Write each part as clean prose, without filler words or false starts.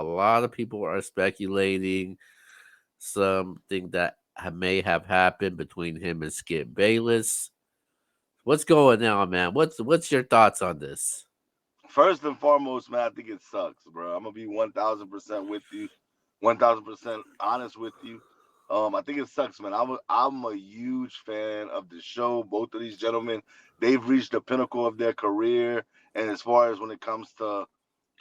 lot of people are speculating something that may have happened between him and Skip Bayless. What's going on, man? What's your thoughts on this? First and foremost, man, I think it sucks, bro. I'm gonna be 1,000% with you, 1,000% honest with you. I think it sucks, man. I'm a huge fan of the show. Both of these gentlemen, they've reached the pinnacle of their career, and as far as when it comes to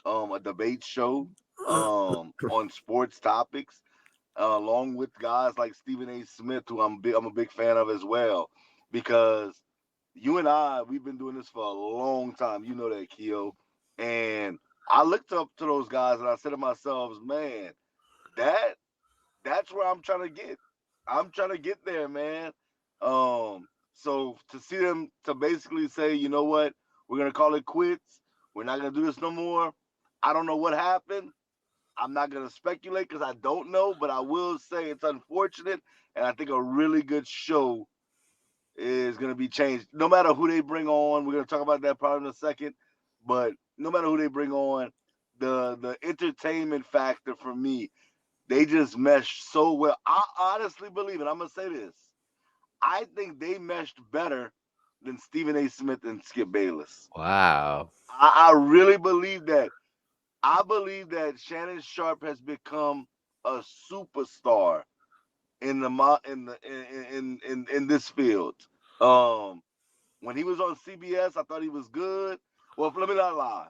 a debate show on sports topics, along with guys like Stephen A. Smith, who I'm a big fan of as well, because you and I, we've been doing this for a long time. You know that, Keo. And I looked up to those guys and I said to myself, man, that that's where I'm trying to get. I'm trying to get there, man. So to see them to basically say, you know what, we're gonna call it quits. We're not gonna do this no more. I don't know what happened. I'm not gonna speculate because I don't know, but I will say it's unfortunate, and I think a really good show is going to be changed. No matter who they bring on, we're going to talk about that probably in a second. But no matter who they bring on, the entertainment factor for me, they just mesh so well. I honestly believe, and I'm going to say this, I think they meshed better than Stephen A. Smith and Skip Bayless. Wow. I really believe that. I believe that Shannon Sharpe has become a superstar in in this field. Um, when he was on CBS, I thought he was good. Well, let me not lie.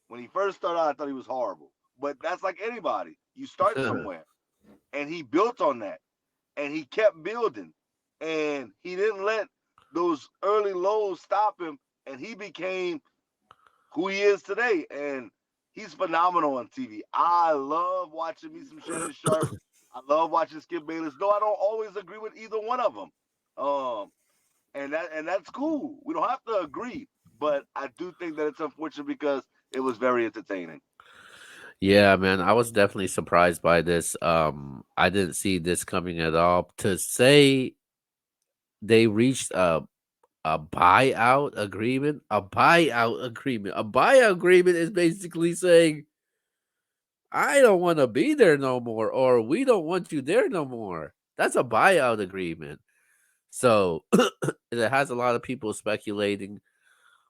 When he first started out, I thought he was horrible. But that's like anybody. You start somewhere, and he built on that, and he kept building, and he didn't let those early lows stop him, and he became who he is today. And he's phenomenal on TV. I love watching me some Shannon Sharp. I love watching Skip Bayless, though I don't always agree with either one of them. Um, and that's cool. We don't have to agree, but I do think that it's unfortunate because it was very entertaining. Yeah, man, I was definitely surprised by this. I didn't see this coming at all. To say they reached a a buyout agreement is basically saying I don't want to be there no more, or we don't want you there no more. That's a buyout agreement. So it has a lot of people speculating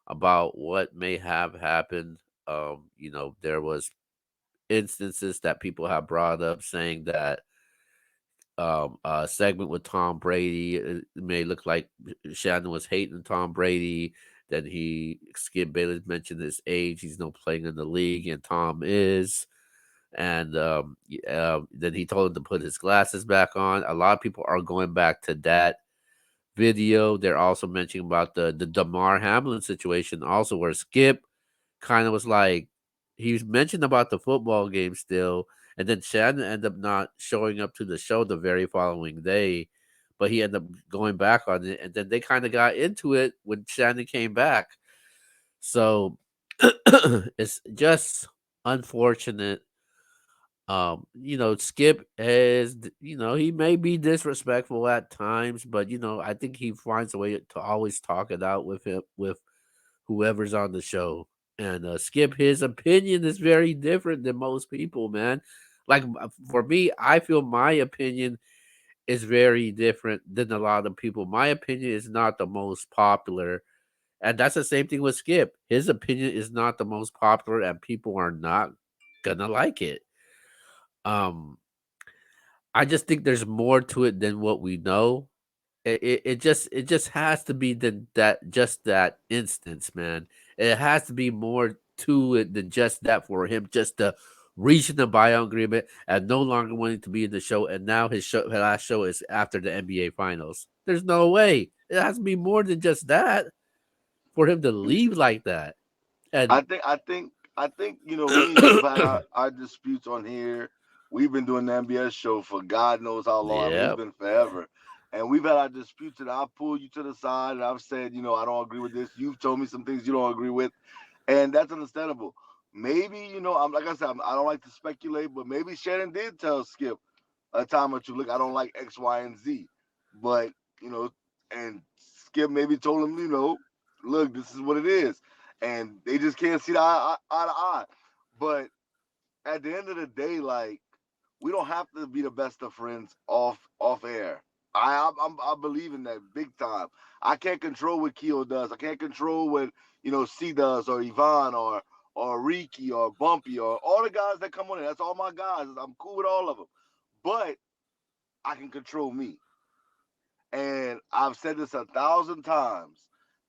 about what may have happened. There was instances that people have brought up saying that a segment with Tom Brady may look like Shannon was hating Tom Brady. Then Skip Bayless mentioned his age. He's no playing in the league, and Tom is. And then he told him to put his glasses back on. A lot of people are going back to that video. They're also mentioning about the Damar Hamlin situation, also where Skip kind of was like he was mentioned about the football game still, and then Shannon ended up not showing up to the show the very following day, but he ended up going back on it, and then they kind of got into it when Shannon came back. So it's just unfortunate. Skip he may be disrespectful at times, but I think he finds a way to always talk it out with whoever's on the show. And Skip, his opinion is very different than most people, man. Like for me, I feel my opinion is very different than a lot of people. My opinion is not the most popular. And that's the same thing with Skip. His opinion is not the most popular, and people are not gonna like it. Um, I just think there's more to it than what we know. It just has to be that instance, man. It has to be more to it than just that for him just to reach the buyout agreement and no longer wanting to be in the show. And now his last show is after the NBA Finals. There's no way. It has to be more than just that for him to leave like that. And I think me and you have had our disputes on here. We've been doing the MBS show for God knows how long. I mean, it's yeah, been forever. And we've had our disputes, and I've pulled you to the side, and I've said, I don't agree with this. You've told me some things you don't agree with, and that's understandable. Maybe, I'm like I said, I don't like to speculate, but maybe Shannon did tell Skip a time or two, look, I don't like X, Y, and Z. But, you know, and Skip maybe told him, look, this is what it is. And they just can't see the eye to eye. But at the end of the day, like, we don't have to be the best of friends off air. I believe in that big time. I can't control what Keo does. I can't control what C does, or Yvonne, or Ricky, or Bumpy, or all the guys that come on in. That's all my guys. I'm cool with all of them, but I can control me. And I've said this 1,000 times.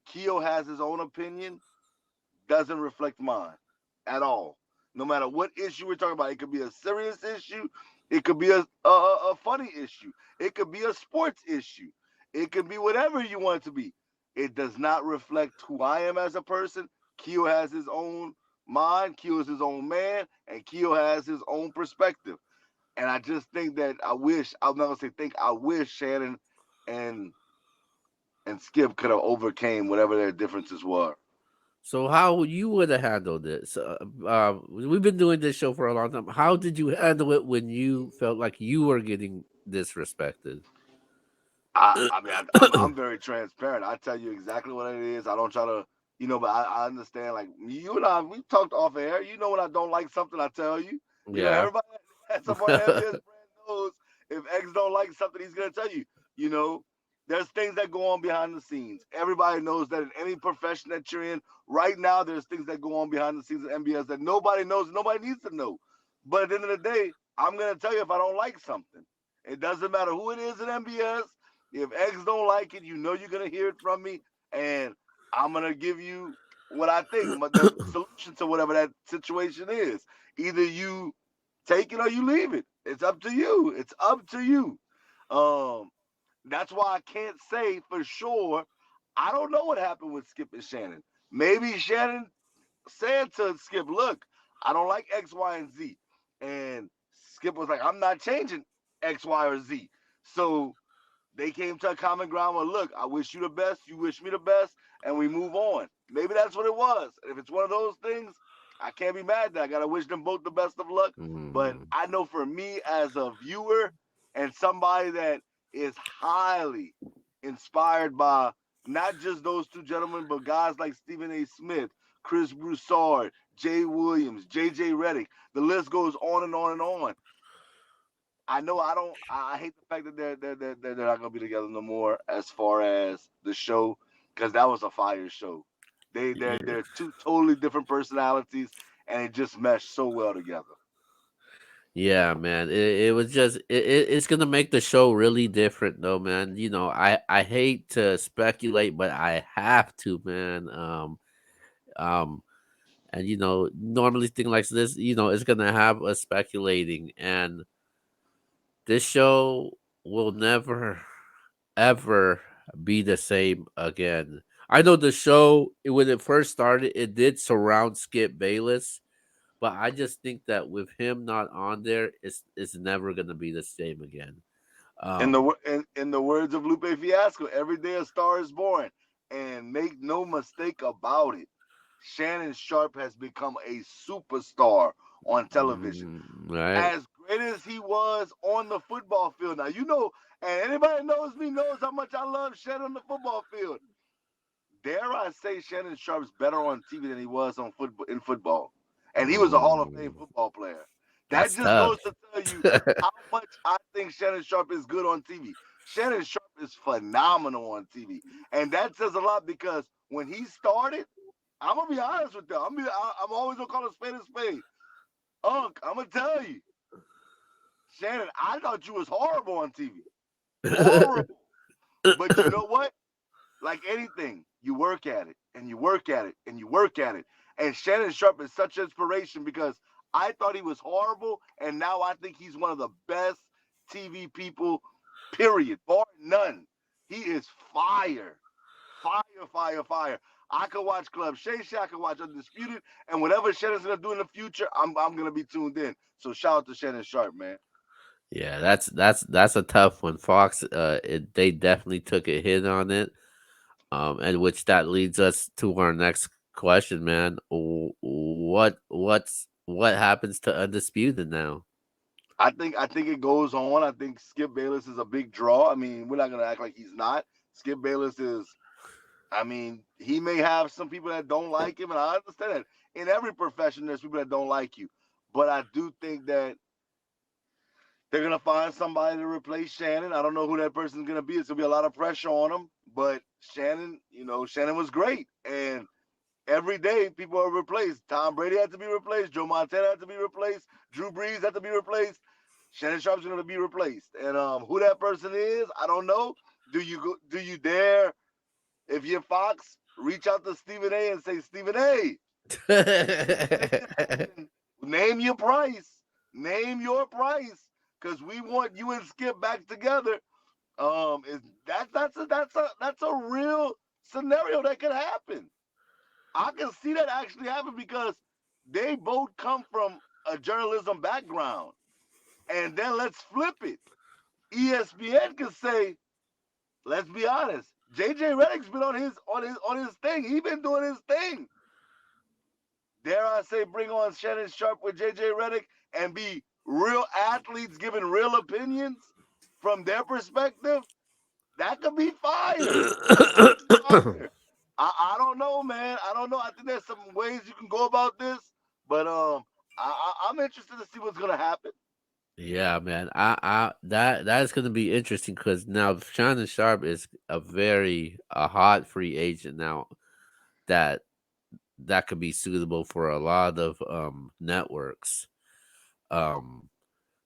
Keo has his own opinion, doesn't reflect mine at all. No matter what issue we're talking about, it could be a serious issue, it could be a funny issue, it could be a sports issue, it could be whatever you want it to be. It does not reflect who I am as a person. Keo has his own mind, Keo is his own man, and Keo has his own perspective. And I just think that I'm not gonna say think, I wish Shannon and Skip could have overcame whatever their differences were. So how you would have handled this? We've been doing this show for a long time. How did you handle it when you felt like you were getting disrespected? I mean, I'm very transparent. I tell you exactly what it is. I don't try to, but I understand. Like, you and I, we talked off air. When I don't like something, I tell you. Yeah. Everybody that's a part of MBS brand knows if X don't like something, he's gonna tell you. You know, there's things that go on behind the scenes. Everybody knows that in any profession that you're in right now, there's things that go on behind the scenes of MBS that nobody knows, nobody needs to know. But at the end of the day, I'm gonna tell you if I don't like something. It doesn't matter who it is in MBS. If X don't like it, you're gonna hear it from me, and I'm gonna give you what I think the solution to whatever that situation is. Either you take it or you leave it. It's up to you. It's up to you. Um, that's why I can't say for sure. I don't know what happened with Skip and Shannon. Maybe Shannon said to Skip, "Look, I don't like X, Y, and Z," and Skip was like, "I'm not changing X, Y, or Z." So they came to a common ground where, look, I wish you the best, you wish me the best, and we move on. Maybe that's what it was. If it's one of those things, I can't be mad at that. I gotta wish them both the best of luck. But Mm. I know for me as a viewer and somebody that is highly inspired by not just those two gentlemen, but guys like Stephen A. Smith, Chris Broussard, Jay Williams, JJ Reddick. The list goes on and on and on. I know I don't. I hate the fact that they're not gonna be together no more as far as the show, because that was a fire show. They're two totally different personalities, and it just meshed so well together. Yeah, man. It was just it's gonna make the show really different though, man. I hate to speculate, but I have to, man. Um and normally thing like this, it's gonna have us speculating, and this show will never ever be the same again. I know the show when it first started, it did surround Skip Bayless, but I just think that with him not on there, it's never gonna be the same again. Um, In the words of Lupe Fiasco, every day a star is born, and make no mistake about it, Shannon Sharpe has become a superstar on television. right? As great as he was on the football field. Now, and anybody that knows me knows how much I love Shannon on the football field. Dare I say Shannon Sharpe's better on TV than he was on football in football. And he was a Hall of Fame Mm, football player. That that's just tough. goes to tell you how much I think Shannon Sharpe is good on TV. Shannon Sharpe is phenomenal on TV. And that says a lot because when he started, I'm gonna be honest with you. I'm always gonna call a spade a spade. Unc, I'm gonna tell you, Shannon, I thought you was horrible on TV. Horrible. But you know what? Like anything, you work at it and you work at it and you work at it. And Shannon Sharpe is such inspiration because I thought he was horrible, and now I think he's one of the best TV people, period, bar none. He is fire, fire, fire, fire. I could watch Club Shay Shay, I could watch Undisputed, and whatever Shannon's gonna do in the future, I'm gonna be tuned in. So shout out to Shannon Sharpe, man. Yeah, that's a tough one. Fox, they definitely took a hit on it. And which that leads us to our next question, man. What happens to Undisputed now? I think it goes on. I think Skip Bayless is a big draw. I mean, we're not gonna act like he's not. Skip Bayless is. I mean, he may have some people that don't like him, and I understand that. In every profession, there's people that don't like you, but I do think that they're gonna find somebody to replace Shannon. I don't know who that person's gonna be. It's gonna be a lot of pressure on him. But Shannon, Shannon was great, and every day people are replaced. Tom Brady had to be replaced. Joe Montana had to be replaced. Drew Brees had to be replaced. Shannon Sharpe's going to be replaced. And who that person is, I don't know. Do you dare, if you're Fox, reach out to Stephen A and say, Stephen A, let's make it happen. Name your price. Name your price, because we want you and Skip back together. Is that's a real scenario that could happen. I can see that actually happen because they both come from a journalism background. And then let's flip it. ESPN can say, let's be honest, JJ Redick's been on his thing. He's been doing his thing. Dare I say, bring on Shannon Sharpe with JJ Redick and be real athletes giving real opinions from their perspective? That could be fire. That could be fire. I don't know, man. I don't know. I think there's some ways you can go about this, but I'm interested to see what's gonna happen. Yeah, man. That is going to be interesting because now Shannon Sharp is a hot free agent now that that could be suitable for a lot of networks. Um,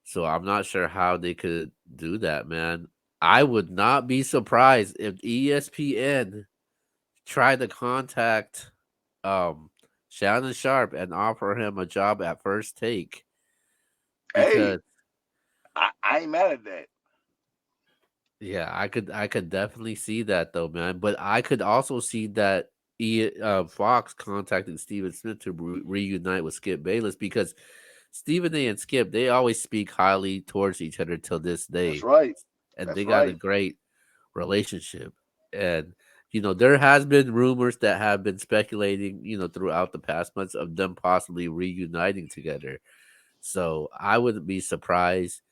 so I'm not sure how they could do that, man. I would not be surprised if ESPN tried to contact um Shannon Sharp and offer him a job at First Take Hey, because I ain't mad at that. yeah, I could definitely see that though, man. But I could also see that Fox contacting Steven Smith to reunite with Skip Bayless because Stephen A and Skip they always speak highly towards each other till this That's day, right. and they That's got a right. great relationship. And there has been rumors that have been speculating, throughout the past months of them possibly reuniting together. So I wouldn't be surprised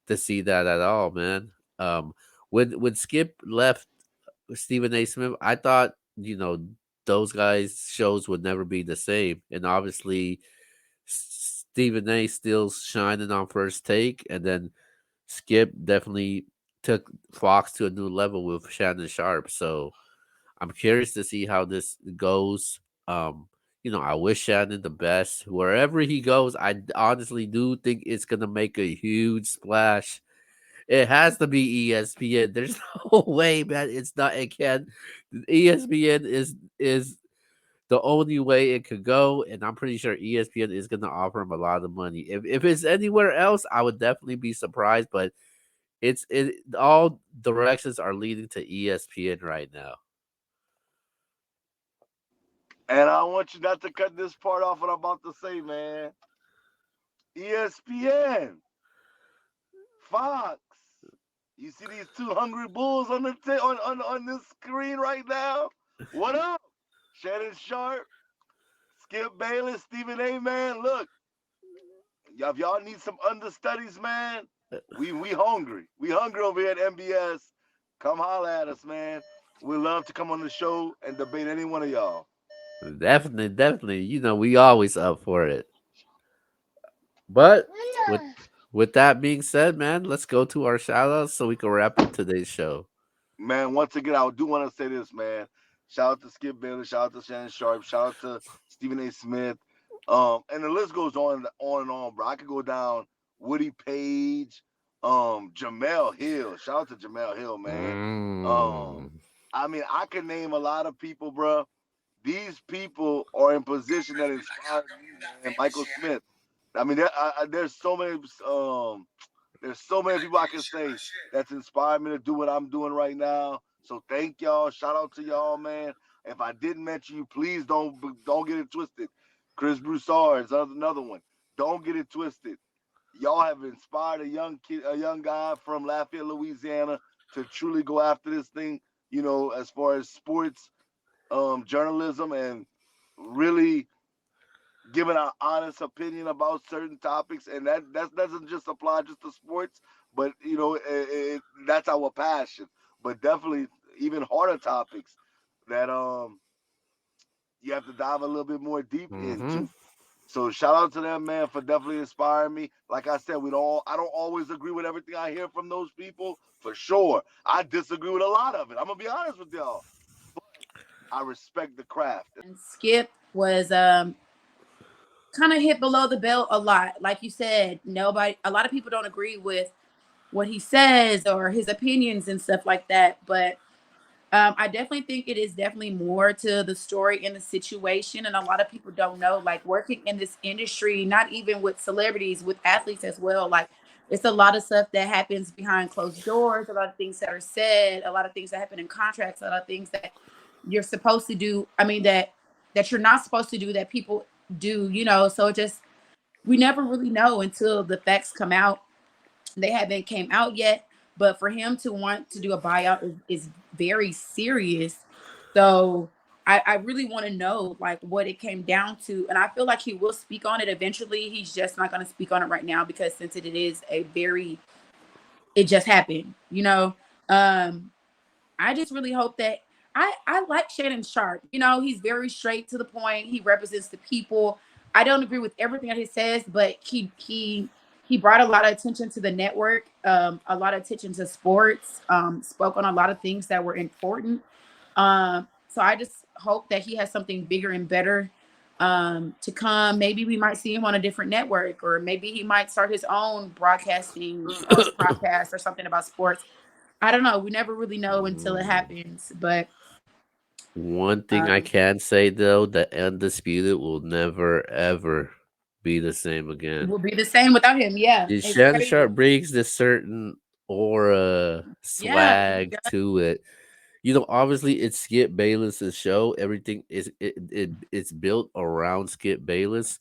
to see that at all, man. When Skip left Stephen A. Smith, I thought those guys' shows would never be the same, and obviously Stephen A. still shining on First Take, and then Skip definitely took Fox to a new level with Shannon Sharp. So I'm curious to see how this goes. I wish Shannon the best wherever he goes. I honestly do think it's gonna make a huge splash. It has to be ESPN. There's no way, man. It's not. It can. ESPN is the only way it could go, and I'm pretty sure ESPN is going to offer him a lot of money. If it's anywhere else, I would definitely be surprised. But it all directions are leading to ESPN right now. And I want you not to cut this part off what I'm about to say, man. ESPN, Fox. You see these two hungry bulls on the on this screen right now? What up? Shannon Sharp, Skip Bayless, Stephen A. Man, look, if y'all need some understudies, man, we hungry. We hungry over here at MBS. Come holla at us, man. We love to come on the show and debate any one of y'all. Definitely, definitely. We always up for it. But with that being said, man, let's go to our shout outs so we can wrap up today's show. Man, once again, I do want to say this, man. Shout out to Skip Bayless, shout out to Shannon Sharp, shout out to Stephen A. Smith. And the list goes on and on, bro. I could go down Woody Page, Jamel Hill. Shout out to Jamel Hill, man. Um, Mm. I mean, I can name a lot of people, bro. These people are in position that inspired me, man. Michael Smith. I mean, there's so many people I can say that's inspired me to do what I'm doing right now. So thank y'all. Shout out to y'all, man. If I didn't mention you, please don't get it twisted. Chris Broussard is another one. Don't get it twisted. Y'all have inspired a young guy from Lafayette, Louisiana, to truly go after this thing. As far as sports, journalism, and really giving our honest opinion about certain topics, and that doesn't just apply just to sports, but that's our passion. But definitely even harder topics that you have to dive a little bit more deep Mm-hmm. into. So shout out to them, man, for definitely inspiring me. Like I said, we don't. I don't always agree with everything I hear from those people, for sure. I disagree with a lot of it. I'm gonna be honest with y'all, but I respect the craft. And Skip was kind of hit below the belt a lot. Like you said, nobody, a lot of people don't agree with what he says or his opinions and stuff like that. But I definitely think it is definitely more to the story and the situation. And a lot of people don't know, like working in this industry, not even with celebrities, with athletes as well. Like it's a lot of stuff that happens behind closed doors, a lot of things that are said, a lot of things that happen in contracts, a lot of things that you're supposed to do. I mean, that you're not supposed to do that people do, so it just, we never really know until the facts come out. They haven't came out yet, but for him to want to do a buyout is very serious. So I really want to know like what it came down to, and I feel like he will speak on it eventually. He's just not going to speak on it right now because since it is a very, it just happened. Um, I just really hope that I like Shannon Sharpe. He's very straight to the point. He represents the people. I don't agree with everything that he says, but he brought a lot of attention to the network, a lot of attention to sports, spoke on a lot of things that were important. So I just hope that he has something bigger and better to come. Maybe we might see him on a different network, or maybe he might start his own broadcasting podcast or something about sports. I don't know. We never really know until it Mm. happens. But One thing I um, can say though, the undisputed will never ever be the same again. we'll be the same without him. Yeah, it's Shannon crazy. Sharp brings this certain aura, Yeah, he swag does. to it. Obviously it's Skip Bayless's show. Everything it's built around Skip Bayless,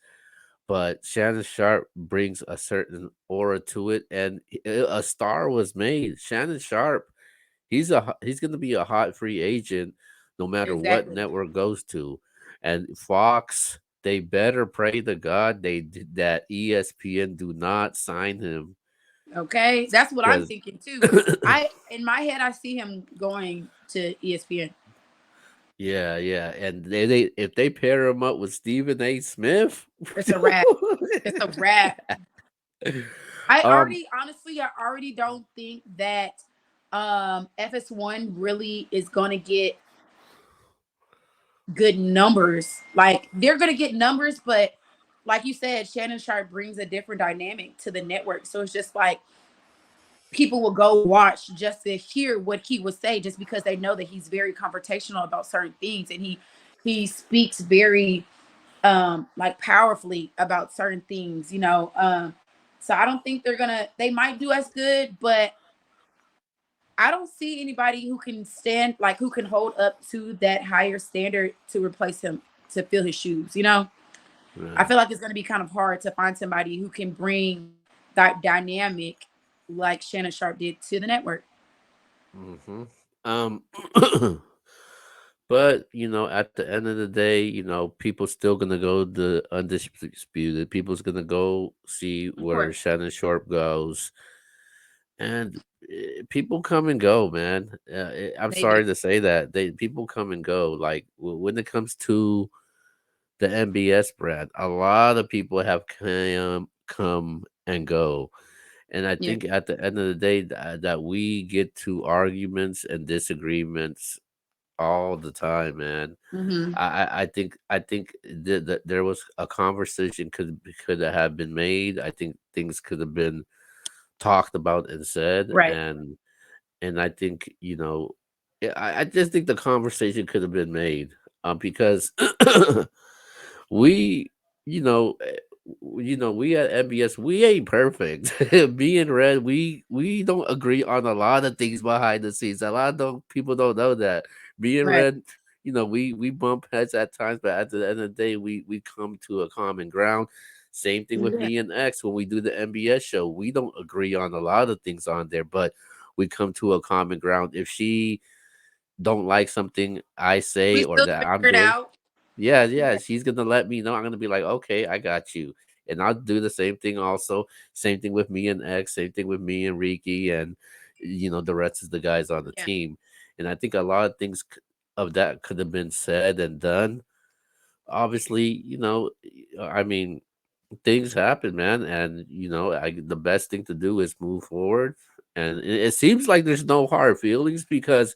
but Shannon Sharp brings a certain aura to it, and a star was made. Shannon Sharp, he's gonna be a hot free agent, no matter what Exactly. network goes to, and Fox. They better pray to God that ESPN do not sign him Okay, that's what I'm because thinking too. I in my head I see him going to ESPN. yeah, yeah, and they if they pair him up with Stephen A. Smith, It's a wrap. It's a wrap. I um, already, honestly, I already don't think that FS1 really is gonna get good numbers. Like they're gonna get numbers, but like you said, Shannon Sharp brings a different dynamic to the network. So it's just like people will go watch just to hear what he would say, just because they know that he's very confrontational about certain things, and he speaks very like powerfully about certain things. So I don't think they might do as good, but I don't see anybody who can stand, like who can hold up to that higher standard to replace him, to fill his shoes. I right. feel like it's going to be kind of hard to find somebody who can bring that dynamic like Shannon Sharp did to the network. Hmm. Um, but at the end of the day, people still gonna go the undisputed. People's gonna go see Of where course. Shannon Sharp goes, and people come and go, man. I'm They do. sorry to say that people come and go. Like when it comes to the MBS brand, a lot of people have come and go. And I Yeah. think at the end of the day, that we get to arguments and disagreements all the time, man. Hmm. I think that there was a conversation could have been made. I think things could have been talked about and said, Right. and I think I just think the conversation could have been made, because we you know eh, we at MBS, we ain't perfect. Me and Red, we don't agree on a lot of things behind the scenes. A lot of people don't know that. Me and Right. Red, we bump heads at times, but at the end of the day, we come to a common ground. Same thing with Yeah. me and X when we do the MBS show. We don't agree on a lot of things on there, but we come to a common ground. If she don't like something I say We or still that I'm figure it doing, out. yeah, yeah, Yeah. she's gonna let me know. I'm gonna be like, okay, I got you, and I'll do the same thing. Also, same thing with me and X. Same thing with me and Ricky, and the rest of the guys on the Yeah. team. And I think a lot of things of that could have been said and done, obviously, I mean, things happen, man, and the best thing to do is move forward. And it seems like there's no hard feelings because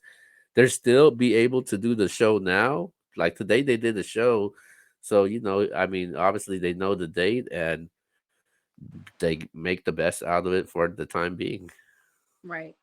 they're still be able to do the show now. Like today, they did the show, so I mean, obviously they know the date and they make the best out of it for the time being. Right.